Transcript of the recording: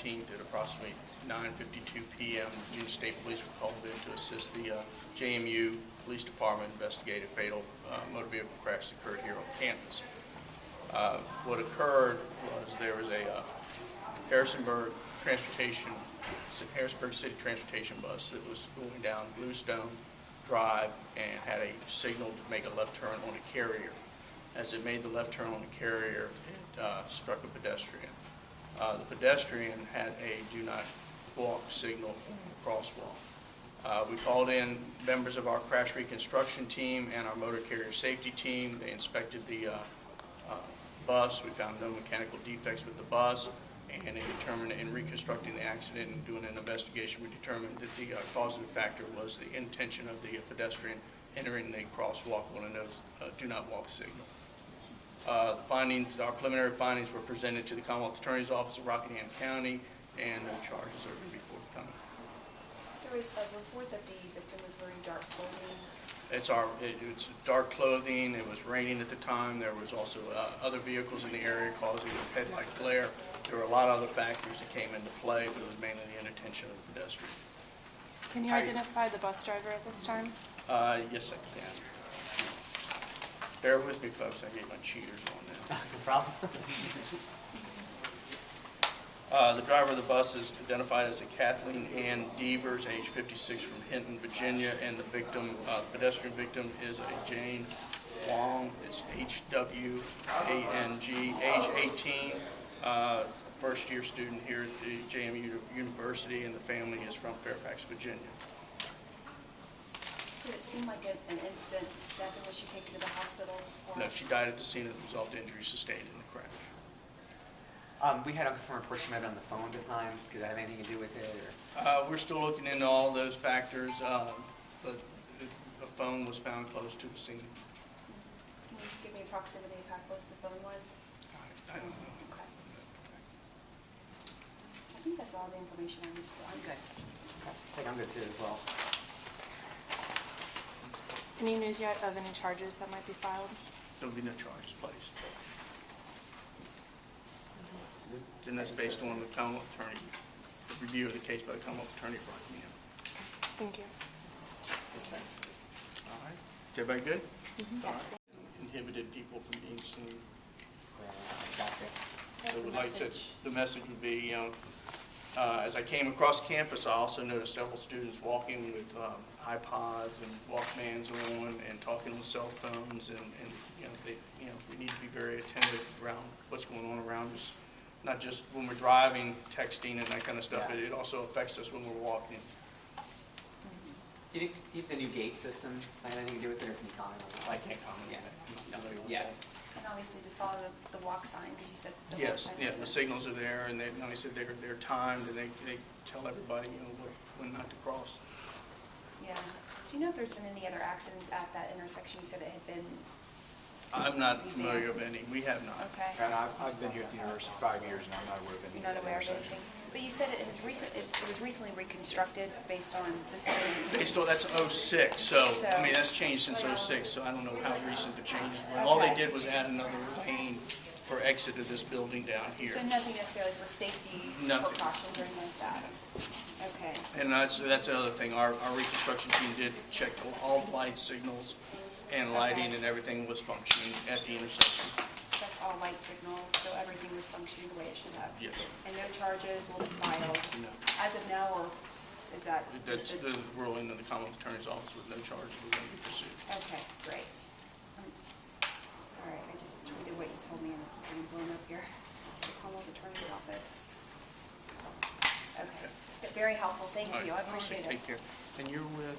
19th at approximately 9:52 p.m. Union State Police were called in to assist the JMU Police Department investigate a fatal motor vehicle crash that occurred here on campus. What occurred was there was a Harrisonburg City Transportation bus that was going down Bluestone Drive and had a signal to make a left turn on a carrier. As it made the left turn on the carrier, it struck a pedestrian. The pedestrian had a do not walk signal on the crosswalk. We called in members of our crash reconstruction team and our motor carrier safety team. They inspected the bus. We found no mechanical defects with the bus, and in reconstructing the accident and doing an investigation, we determined that the causative factor was the intention of the pedestrian entering the crosswalk on a do not walk signal. Our preliminary findings were presented to the Commonwealth Attorney's Office of Rockingham County, and no charges are going to be forthcoming. There was a report that the victim was wearing dark clothing. It's dark clothing. It was raining at the time. There was also other vehicles in the area causing headlight glare. There were a lot of other factors that came into play, but it was mainly the inattention of the pedestrian. Can you identify the bus driver at this time? Yes, I can. Bear with me, folks. I get my cheaters on now. No problem. The driver of the bus is identified as a Kathleen Ann Devers, age 56, from Hinton, Virginia, and the victim, pedestrian victim, is a Jane Wong. It's H-W-A-N-G, age 18, first-year student here at the JMU University, and the family is from Fairfax, Virginia. Did it seem like an instant death, and was she taken to the hospital? No, she died at the scene of the result of injuries sustained in the crash. We had a confirmed report she might have been on the phone at the time. Could that have anything to do with it? Or? We're still looking into all those factors, but the phone was found close to the scene. Can you give me a proximity of how close the phone was? I don't know. Okay. I think that's all the information I need, so I'm good. Okay. I think I'm good too as well. Any news yet of any charges that might be filed? There will be no charges placed. And that's based on the Commonwealth Attorney, the review of the case by the Commonwealth Attorney of Rockingham. Thank you. Okay. All right. Is everybody good? Mm-hmm. All right. Inhibited people from being seen. Exactly. So like I said, the message would be, as I came across campus, I also noticed several students walking with iPods and Walkmans on and talking on cell phones, and we need to be very attentive around what's going on around us. Not just when we're driving, texting, and that kind of stuff. Yeah. It also affects us when we're walking. Do you think the new gate system had anything to do with it, or can you comment on that? I can't comment on that. Yeah. And obviously to follow the walk sign, as you said. The Yes, walk sign yeah, is the signals are there, and like I said, they're timed, and they tell everybody, when not to cross. Yeah. Do you know if there's been any other accidents at that intersection? You said it had been. I'm not familiar of any. We have not. Okay. And I've been here at the university 5 years, and I'm not aware of any. You're not aware of anything? But you said it was recently reconstructed based on the same. Based on, that's 06, so, I mean, that's changed since 06, so I don't know how recent the changes were. All they did was add another lane for exit of this building down here. So nothing necessarily for safety Nothing. precautions or anything like that? Okay. And that's another thing. Our reconstruction team did check all the light signals and lighting, and everything was functioning at the intersection. That's all light signals, so everything was functioning the way it should have? Yes. And no charges will be filed No. as of now, or is that? That's the ruling of the Commonwealth Attorney's Office with no charges will be pursued. Okay, great. All right, I just tweeted what you told me and it's been blown up here. The Commonwealth Attorney's Office. Okay, very helpful, thank All right. you, I appreciate it. Take care. And you're with?